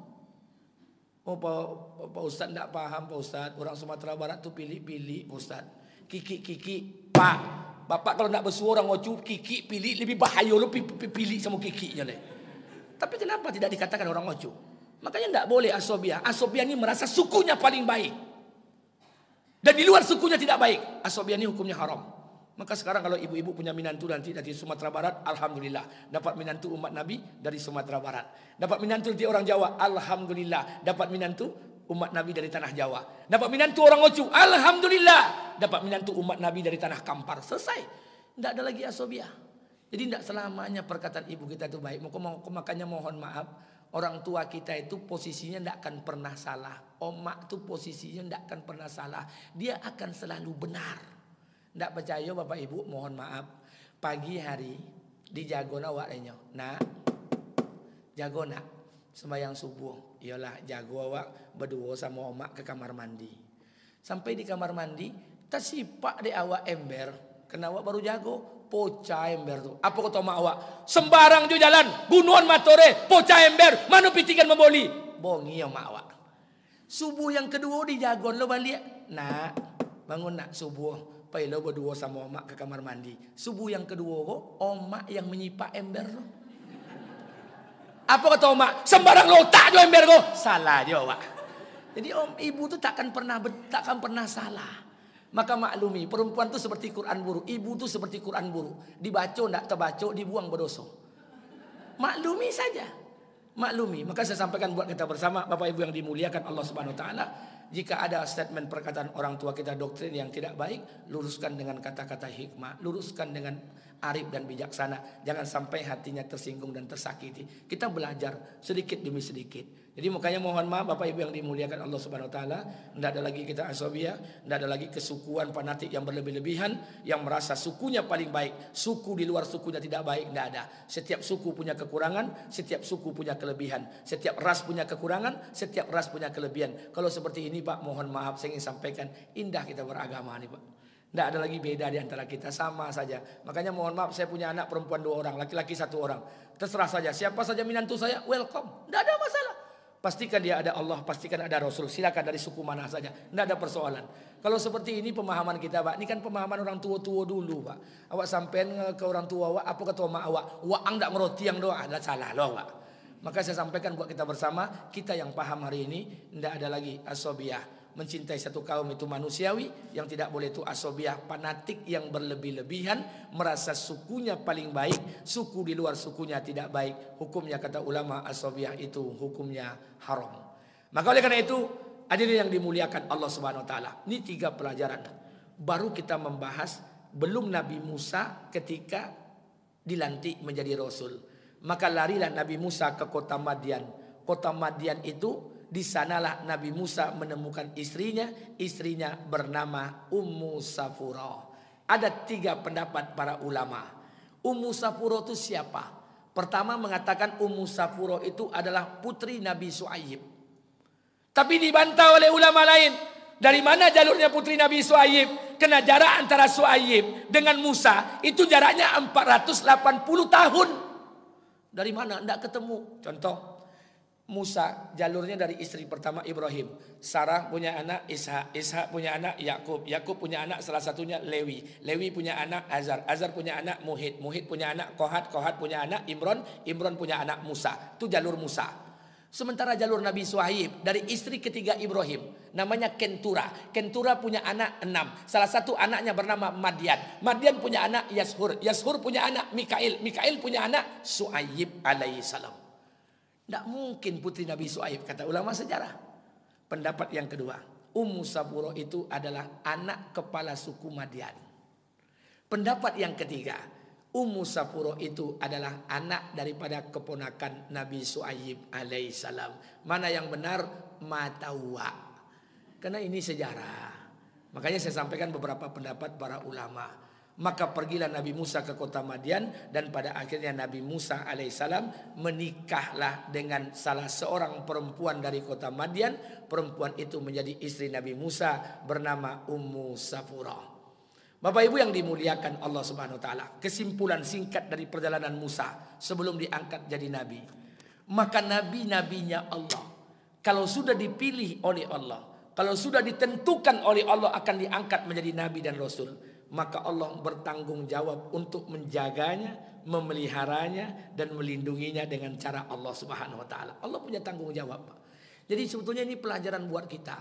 Oh Pak Ustadz tidak paham Pak Ustadz, orang Sumatera Barat tuh pilih-pilih Pak Ustadz. Kiki, Pak. Bapak kalau nak bersuara orang Ocu, Kiki pilih lebih bahaya lu pilih sama Kiki je. Tapi kenapa tidak dikatakan orang Ocu? Makanya tidak boleh asobiah. Asobiah ini merasa sukunya paling baik. Dan di luar sukunya tidak baik. Asobiah ini hukumnya haram. Maka sekarang kalau ibu-ibu punya minantu nanti dari Sumatera Barat, alhamdulillah. Dapat minantu umat Nabi dari Sumatera Barat. Dapat minantu dari orang Jawa, alhamdulillah. Dapat minantu umat Nabi dari tanah Jawa. Dapat minantu orang Ocu, alhamdulillah. Dapat minantu umat Nabi dari tanah Kampar. Selesai. Tidak ada lagi asobiah. Jadi tidak selamanya perkataan ibu kita itu baik. Makanya mohon maaf, orang tua kita itu posisinya tidak akan pernah salah. Omak itu posisinya tidak akan pernah salah. Dia akan selalu benar. Tidak percaya Bapak Ibu, mohon maaf. Pagi hari di Jagona waknya. Nah, Jagona sembahyang subuh. Iyalah jago awak berdua sama omak ke kamar mandi. Sampai di kamar mandi, tersipak di awak ember. Kena awak baru jago. poca ember tu. Apa kata mak awak? Sembarang jo jalan, bunuhan matore, poca ember, manu pitikan memboli. Bongi ya mak awak. Subuh yang kedua di jagon lo balik. Nak, bangun nak subuh. Pai lo berdua sama omak ke kamar mandi. Subuh yang kedua kok omak yang menyipak ember lo. Apa kata omak? Sembarang lotak jo ember ko. Salah jo awak. Jadi ibu tu takkan pernah salah. Maka maklumi, perempuan tu seperti Quran buruk, ibu tu seperti Quran buruk. Dibaca tak terbaca, dibuang berdosa. Maklumi saja. Maklumi. Maka saya sampaikan buat kita bersama, Bapak Ibu yang dimuliakan Allah Subhanahu wa taala, jika ada statement perkataan orang tua kita doktrin yang tidak baik, luruskan dengan kata-kata hikmah, luruskan dengan arif dan bijaksana. Jangan sampai hatinya tersinggung dan tersakiti. Kita belajar sedikit demi sedikit. Jadi makanya mohon maaf Bapak Ibu yang dimuliakan Allah Subhanahu wa taala, tidak ada lagi kita asabiyah, tidak ada lagi kesukuan fanatik yang berlebih-lebihan yang merasa sukunya paling baik, suku di luar sukunya tidak baik, tidak ada. Setiap suku punya kekurangan, setiap suku punya kelebihan, setiap ras punya kekurangan, setiap ras punya kelebihan. Kalau seperti ini Pak, mohon maaf saya ingin sampaikan, indah kita beragama nih Pak. Tidak ada lagi beda di antara kita, sama saja. Makanya mohon maaf, saya punya anak perempuan 2 orang, laki-laki 1 orang. Terserah saja, siapa saja menantu saya, welcome. Tidak ada masalah. Pastikan dia ada Allah, pastikan ada Rasul. Silakan dari suku mana saja, tidak ada persoalan. Kalau seperti ini pemahaman kita Pak, ini kan pemahaman orang tua-tua dulu Pak. Awak sampean ke orang tua awak, apa kata mak awak? Wak tak ngeroti yang doa, adalah salah loh Pak. Maka saya sampaikan buat kita bersama, kita yang paham hari ini, tidak ada lagi asobiyah. Mencintai satu kaum itu manusiawi, yang tidak boleh itu asobiyah fanatik yang berlebih-lebihan, merasa sukunya paling baik, suku di luar sukunya tidak baik. Hukumnya kata ulama asobiyah itu hukumnya haram. Maka oleh karena itu, hadirin yang dimuliakan Allah Subhanahu wa taala, ini 3 pelajaran. Baru kita membahas belum Nabi Musa ketika dilantik menjadi rasul. Maka larilah Nabi Musa ke kota Madian. Kota Madian itu, di sanalah Nabi Musa menemukan istrinya. Istrinya bernama Ummu Safura. Ada 3 pendapat para ulama. Ummu Safura itu siapa? Pertama mengatakan Ummu Safura itu adalah putri Nabi Shu'aib. Tapi dibantah oleh ulama lain. Dari mana jalurnya putri Nabi Shu'aib? Kena jarak antara Shu'aib dengan Musa itu jaraknya 480 tahun. Dari mana? Tidak ketemu. Contoh, Musa jalurnya dari istri pertama Ibrahim. Sarah punya anak Ishak. Ishak punya anak Yakub. Yakub punya anak salah satunya Lewi. Lewi punya anak Azar. Azar punya anak Muhid. Muhid punya anak Kohat. Kohat punya anak Imron. Imron punya anak Musa. Itu jalur Musa. Sementara jalur Nabi Shu'aib dari istri ketiga Ibrahim, namanya Kentura. Kentura punya anak 6. Salah satu anaknya bernama Madian. Madian punya anak Yashur. Yashur punya anak Mikail. Mikail punya anak Shu'aib alaihissalam. Tidak mungkin putri Nabi Shu'aib, kata ulama sejarah. Pendapat yang kedua, Ummu Safura itu adalah anak kepala suku Madian. Pendapat yang ketiga, Ummu Safura itu adalah anak daripada keponakan Nabi Shu'aib alaihissalam. Mana yang benar? Matawa. Karena ini sejarah. Makanya saya sampaikan beberapa pendapat para ulama. Maka pergilah Nabi Musa ke kota Madian, dan pada akhirnya Nabi Musa alaihissalam menikahlah dengan salah seorang perempuan dari kota Madian. Perempuan itu menjadi istri Nabi Musa bernama Ummu Safura. Bapak Ibu yang dimuliakan Allah Subhanahu wa taala, kesimpulan singkat dari perjalanan Musa sebelum diangkat jadi nabi. Maka nabi-nabinya Allah, kalau sudah dipilih oleh Allah, kalau sudah ditentukan oleh Allah akan diangkat menjadi nabi dan rasul, maka Allah bertanggung jawab untuk menjaganya, memeliharanya, dan melindunginya dengan cara Allah Subhanahu wa taala. Allah punya tanggung jawab, Pak. Jadi sebetulnya ini pelajaran buat kita.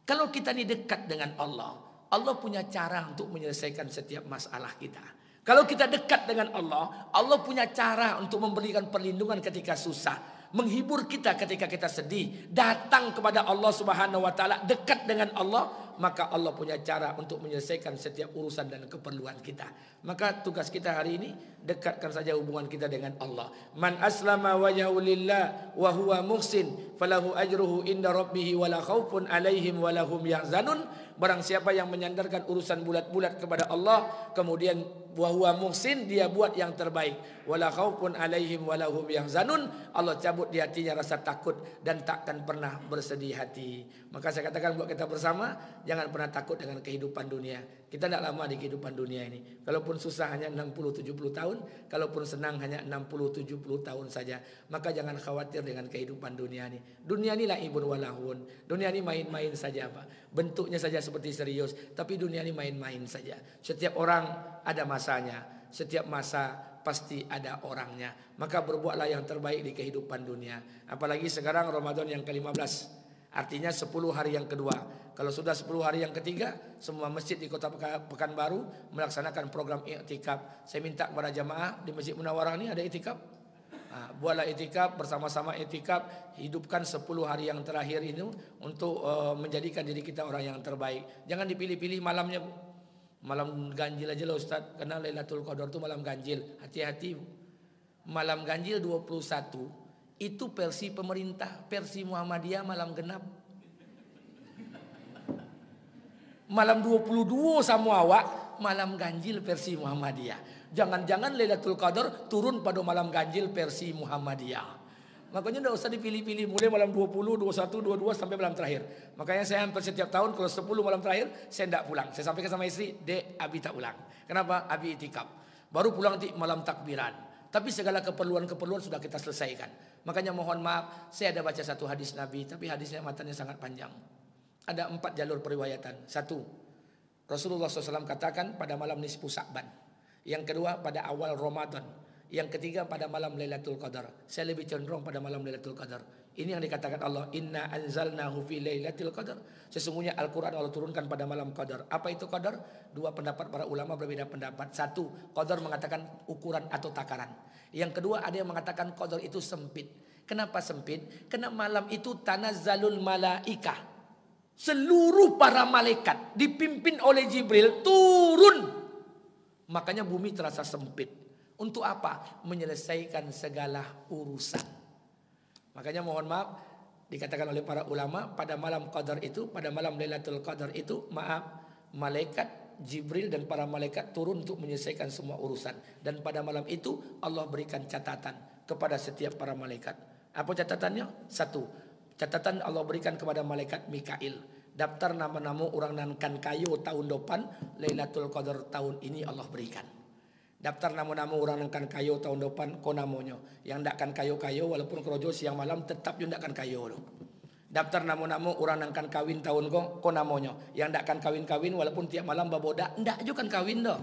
Kalau kita ini dekat dengan Allah, Allah punya cara untuk menyelesaikan setiap masalah kita. Kalau kita dekat dengan Allah, Allah punya cara untuk memberikan perlindungan ketika susah, menghibur kita ketika kita sedih, datang kepada Allah Subhanahu wa taala, dekat dengan Allah, maka Allah punya cara untuk menyelesaikan setiap urusan dan keperluan kita. Maka tugas kita hari ini, dekatkan saja hubungan kita dengan Allah. Man aslama wajhahu lillah wa huwa muhsin falahu ajruhu inda rabbih wala khaufun alaihim walahum yahzanun. Barang siapa yang menyandarkan urusan bulat-bulat kepada Allah, kemudian wa huwa muhsin, dia buat yang terbaik, wala khaufun alaihim walahum yahzanun, Allah cabut di hatinya rasa takut dan takkan pernah bersedih hati. Maka saya katakan buat kita bersama, jangan pernah takut dengan kehidupan dunia. Kita tidak lama di kehidupan dunia ini. Kalaupun susah hanya 60-70 tahun, kalaupun senang hanya 60-70 tahun saja. Maka jangan khawatir dengan kehidupan dunia ini. Dunia ini laibun walahun. Dunia ini main-main saja, Pak. Bentuknya saja seperti serius, tapi dunia ini main-main saja. Setiap orang ada masanya, setiap masa pasti ada orangnya. Maka berbuatlah yang terbaik di kehidupan dunia. Apalagi sekarang Ramadan yang ke-15. Artinya 10 hari yang kedua. Kalau sudah 10 hari yang ketiga, semua masjid di Kota Pekanbaru melaksanakan program i'tikaf. Saya minta kepada jamaah di Masjid Munawarah ini ada i'tikaf. Buatlah i'tikaf, bersama-sama i'tikaf, hidupkan 10 hari yang terakhir ini untuk menjadikan diri kita orang yang terbaik. Jangan dipilih-pilih malamnya. Malam ganjil aja lah Ustaz, karena Lailatul Qadar itu malam ganjil. Hati-hati. Malam ganjil 21 itu versi pemerintah, versi Muhammadiyah malam genap. Malam 22 sama awak, malam ganjil versi Muhammadiyah. Jangan-jangan Lailatul Qadar turun pada malam ganjil versi Muhammadiyah. Makanya tidak usah dipilih-pilih, mulai malam 20, 21, 22 sampai malam terakhir. Makanya saya hampir setiap tahun kalau 10 malam terakhir saya tidak pulang. Saya sampaikan sama istri, Dek, Abi tak pulang. Kenapa? Abi itikaf. Baru pulang nanti malam takbiran. Tapi segala keperluan-keperluan sudah kita selesaikan. Makanya mohon maaf, saya ada baca satu hadis Nabi, tapi hadisnya matanya sangat panjang. Ada 4 jalur periwayatan. 1, Rasulullah SAW katakan pada malam nisfu Sa'ban. Yang kedua pada awal Ramadan. Yang ketiga pada malam Lailatul Qadar. Saya lebih cenderung pada malam Lailatul Qadar. Ini yang dikatakan Allah, Inna anzalnahu fi Lailatul Qadar. Sesungguhnya Al-Quran Allah turunkan pada malam Qadar. Apa itu Qadar? 2 pendapat para ulama berbeda pendapat. 1, Qadar mengatakan ukuran atau takaran. Yang kedua ada yang mengatakan Qadar itu sempit. Kenapa sempit? Karena malam itu tanazzalul malaikah. Seluruh para malaikat dipimpin oleh Jibril turun. Makanya bumi terasa sempit. Untuk apa? Menyelesaikan segala urusan. Makanya mohon maaf, dikatakan oleh para ulama pada malam Qadar itu, pada malam Lailatul Qadar itu, maaf, malaikat Jibril dan para malaikat turun untuk menyelesaikan semua urusan. Dan pada malam itu Allah berikan catatan kepada setiap para malaikat. Apa catatannya? 1, catatan Allah berikan kepada malaikat Mikail. Daftar nama-nama orang nankan kayu tahun depan, Lailatul Qadar tahun ini Allah berikan. Daftar nama-nama orang yang kan kayo tahun depan ko namonyo. Yang ndak kan kayo-kayo walaupun kerojo siang malam tetap yang ndak kan kayo loh. Daftar nama-nama orang yang kan kawin tahun ko namonyo. Yang ndak kan kawin-kawin walaupun tiap malam baboda ndak juga kan kawin doh.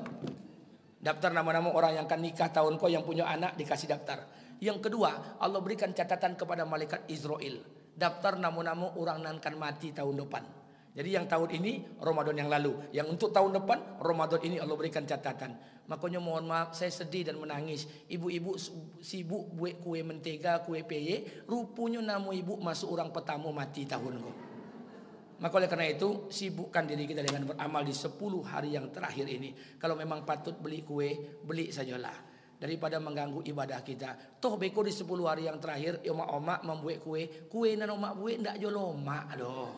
Daftar nama-nama orang yang kan nikah tahun ko yang punya anak dikasih daftar. Yang kedua, Allah berikan catatan kepada malaikat Israel. Daftar nama-nama orang yang kan mati tahun depan. Jadi yang tahun ini Ramadan yang lalu, yang untuk tahun depan Ramadan ini Allah berikan catatan. Makanya mohon maaf saya sedih dan menangis. Ibu-ibu sibuk buat kue mentega, kue peye, rupanya nama ibu masuk orang pertama mati tahun itu. Maka oleh karena itu sibukkan diri kita dengan beramal di 10 hari yang terakhir ini. Kalau memang patut beli kue, beli sajalah. Daripada mengganggu ibadah kita. Toh beko di 10 hari yang terakhir, omak-omak membuat kue nan omak buat ndak jo lomak doh.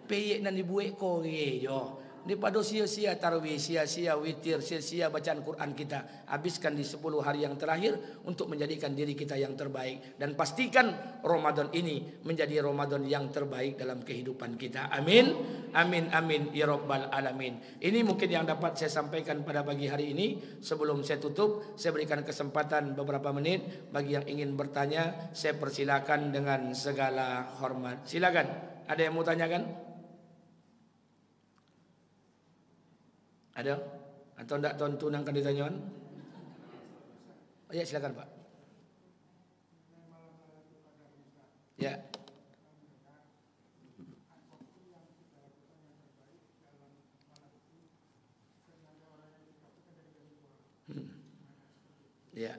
Peyek nan dibuat kowe yo. Daripada sia-sia tarawih, sia-sia witir, sia-sia bacaan Quran kita. Habiskan di 10 hari yang terakhir untuk menjadikan diri kita yang terbaik. Dan pastikan Ramadan ini menjadi Ramadan yang terbaik dalam kehidupan kita. Amin. Amin, amin. Ya Rabbal Alamin. Ini mungkin yang dapat saya sampaikan pada pagi hari ini. Sebelum saya tutup, saya berikan kesempatan beberapa menit. Bagi yang ingin bertanya, saya persilakan dengan segala hormat. Silakan. Ada yang mau tanyakan? Ada? Atau tidak tonton akan ditanyakan? Oh, ya silakan Pak. Ya. Ya.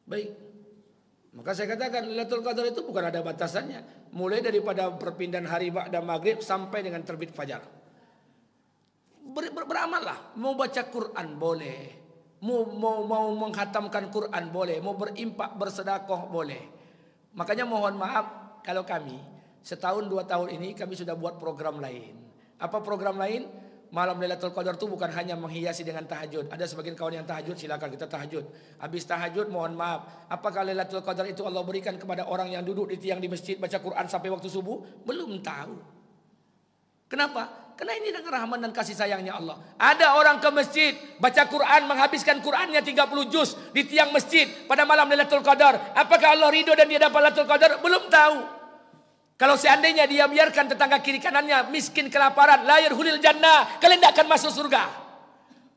Baik. Maka saya katakan Lailatul Qadar itu bukan ada batasannya. Mulai daripada perpindahan hari ba'da maghrib sampai dengan terbit fajar. Beramallah. Mau baca Quran boleh. Mau menghatamkan Quran boleh. Mau berimpak bersedekah boleh. Makanya mohon maaf kalau kami setahun 2 tahun ini kami sudah buat program lain. Apa program lain? Malam Lailatul Qadar itu bukan hanya menghiasi dengan tahajud. Ada sebagian kawan yang tahajud, silakan kita tahajud. Habis tahajud mohon maaf, apakah Lailatul Qadar itu Allah berikan kepada orang yang duduk di tiang di masjid baca Quran sampai waktu subuh? Belum tahu. Kenapa? Karena ini dengan rahmat dan kasih sayangnya Allah. Ada orang ke masjid baca Quran, menghabiskan Qurannya 30 juz di tiang masjid pada malam Lailatul Qadar. Apakah Allah ridho dan dia dapat Lailatul Qadar? Belum tahu. Kalau seandainya dia biarkan tetangga kiri kanannya miskin kelaparan, la yarhulil jannah, kalian tidak akan masuk surga.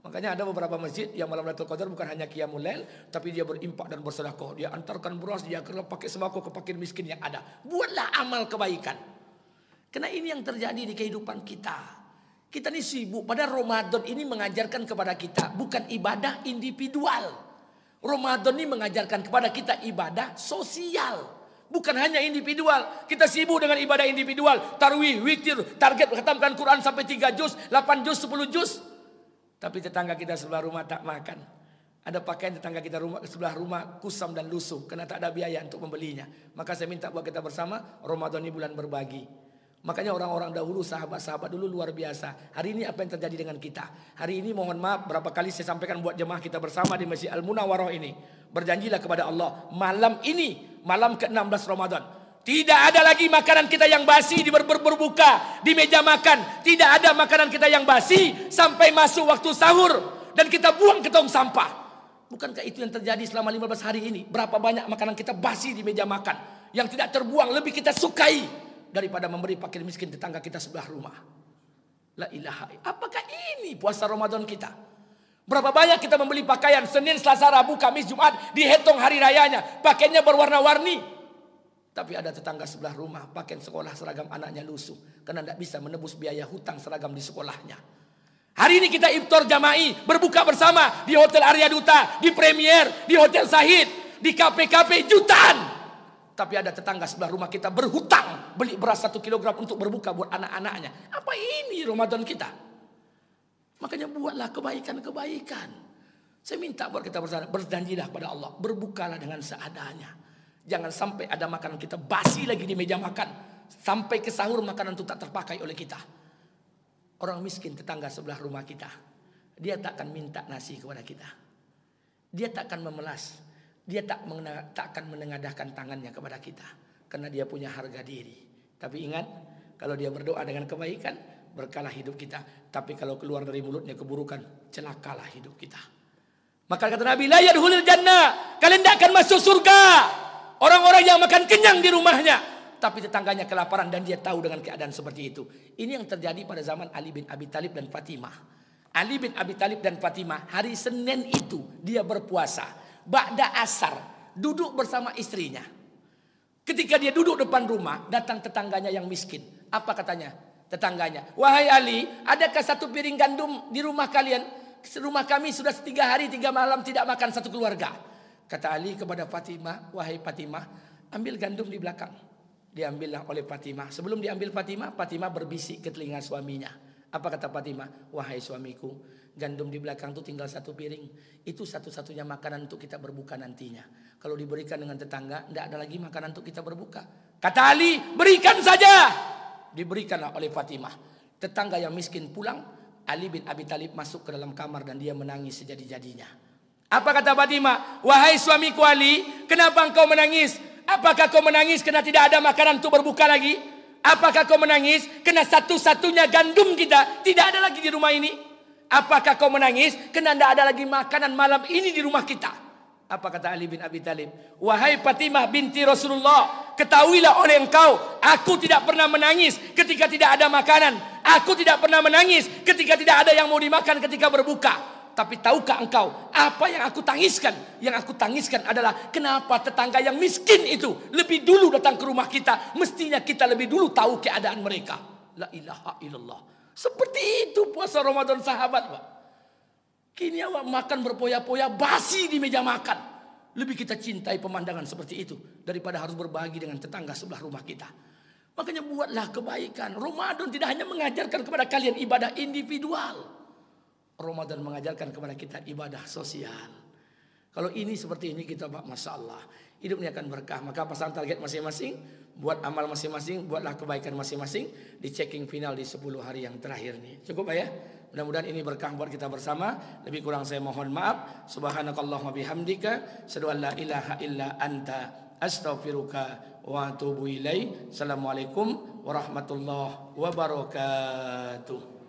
Makanya ada beberapa masjid yang malam Lailatul Qadar bukan hanya qiyamul lail, tapi dia berimpak dan bersedekah. Dia antarkan beras, dia akan pakai sembako ke fakir miskin yang ada. Buatlah amal kebaikan. Karena ini yang terjadi di kehidupan kita. Kita ini sibuk. Padahal Ramadan ini mengajarkan kepada kita bukan ibadah individual. Ramadan ini mengajarkan kepada kita ibadah sosial. Bukan hanya individual. Kita sibuk dengan ibadah individual. Tarwih, witir, target khatamkan Quran sampai 3 juz, 8 juz, 10 juz. Tapi tetangga kita sebelah rumah tak makan. Ada pakaian tetangga kita sebelah rumah kusam dan lusuh. Karena tak ada biaya untuk membelinya. Maka saya minta buat kita bersama, Ramadan ini bulan berbagi. Makanya orang-orang dahulu, sahabat-sahabat dulu luar biasa. Hari ini apa yang terjadi dengan kita? Hari ini mohon maaf, berapa kali saya sampaikan buat jemaah kita bersama di Masjid Al-Munawwarah ini. Berjanjilah kepada Allah, malam ini, malam ke-16 Ramadan, tidak ada lagi makanan kita yang basi di berbuka di meja makan. Tidak ada makanan kita yang basi sampai masuk waktu sahur dan kita buang ke tong sampah. Bukankah itu yang terjadi selama 15 hari ini? Berapa banyak makanan kita basi di meja makan yang tidak terbuang, lebih kita sukai daripada memberi fakir miskin tetangga kita sebelah rumah. La ilaha. Apakah ini puasa Ramadan kita? Berapa banyak kita membeli pakaian Senin, Selasa, Rabu, Kamis, Jumat, dihitung hari rayanya, pakaiannya berwarna-warni. Tapi ada tetangga sebelah rumah pakaian sekolah seragam anaknya lusuh karena tidak bisa menebus biaya hutang seragam di sekolahnya. Hari ini kita iftar jama'i, berbuka bersama di Hotel Arya Duta, di Premier, di Hotel Sahid, di kafe-kafe jutaan. Tapi ada tetangga sebelah rumah kita berhutang beli beras 1 kilogram untuk berbuka buat anak-anaknya. Apa ini Ramadan kita? Makanya buatlah kebaikan-kebaikan. Saya minta buat kita bersama, berjanjilah pada Allah, berbukalah dengan seadanya. Jangan sampai ada makanan kita basi lagi di meja makan. Sampai ke sahur makanan itu tak terpakai oleh kita. Orang miskin tetangga sebelah rumah kita, dia tak akan minta nasi kepada kita. Dia tak akan memelas. Dia tak akan menengadahkan tangannya kepada kita. Karena dia punya harga diri. Tapi ingat, kalau dia berdoa dengan kebaikan, berkalah hidup kita. Tapi kalau keluar dari mulutnya keburukan, celakalah hidup kita. Maka kata Nabi, la yadkhulul jannah, kalian tidak akan masuk surga. Orang-orang yang makan kenyang di rumahnya, tapi tetangganya kelaparan dan dia tahu dengan keadaan seperti itu. Ini yang terjadi pada zaman Ali bin Abi Thalib dan Fatimah. Ali bin Abi Thalib dan Fatimah hari Senin itu dia berpuasa. Ba'da asar duduk bersama istrinya. Ketika dia duduk depan rumah, datang tetangganya yang miskin. Apa katanya? Tetangganya, wahai Ali, adakah 1 piring gandum di rumah kalian? Rumah kami sudah 3 hari 3 malam tidak makan satu keluarga. Kata Ali kepada Fatimah, wahai Fatimah, ambil gandum di belakang. Diambillah oleh Fatimah. Sebelum diambil Fatimah, Fatimah berbisik ke telinga suaminya. Apa kata Fatimah? Wahai suamiku, gandum di belakang itu tinggal 1 piring. Itu satu-satunya makanan untuk kita berbuka nantinya. Kalau diberikan dengan tetangga, tidak ada lagi makanan untuk kita berbuka. Kata Ali, berikan saja. Diberikanlah oleh Fatimah. Tetangga yang miskin pulang, Ali bin Abi Thalib masuk ke dalam kamar dan dia menangis sejadi-jadinya. Apa kata Fatimah? Wahai suamiku Ali, kenapa engkau menangis? Apakah kau menangis karena tidak ada makanan untuk berbuka lagi? Apakah kau menangis karena satu-satunya gandum kita tidak ada lagi di rumah ini? Apakah kau menangis karena tidak ada lagi makanan malam ini di rumah kita? Apa kata Ali bin Abi Thalib? Wahai Fatimah binti Rasulullah, ketahuilah oleh engkau, aku tidak pernah menangis ketika tidak ada makanan. Aku tidak pernah menangis ketika tidak ada yang mau dimakan ketika berbuka. Tapi tahukah engkau apa yang aku tangiskan? Yang aku tangiskan adalah kenapa tetangga yang miskin itu lebih dulu datang ke rumah kita. Mestinya kita lebih dulu tahu keadaan mereka. La ilaha illallah. Seperti itu puasa Ramadan sahabat, Pak. Kini awak makan berpoya-poya basi di meja makan. Lebih kita cintai pemandangan seperti itu daripada harus berbagi dengan tetangga sebelah rumah kita. Makanya buatlah kebaikan. Ramadan tidak hanya mengajarkan kepada kalian ibadah individual. Ramadan mengajarkan kepada kita ibadah sosial. Kalau ini seperti ini kita, Pak, Masya Allah, hidupnya akan berkah. Maka pasang target masing-masing, buat amal masing-masing, buatlah kebaikan masing-masing. Di checking final di 10 hari yang terakhir nih. Cukup, Pak, ya? Mudah-mudahan ini berkah buat kita bersama. Lebih kurang saya mohon maaf. Subhanakallahumma bihamdika asyhadu an la ilaha illa anta astaghfiruka wa atubu ilaik. Assalamualaikum warahmatullahi wabarakatuh.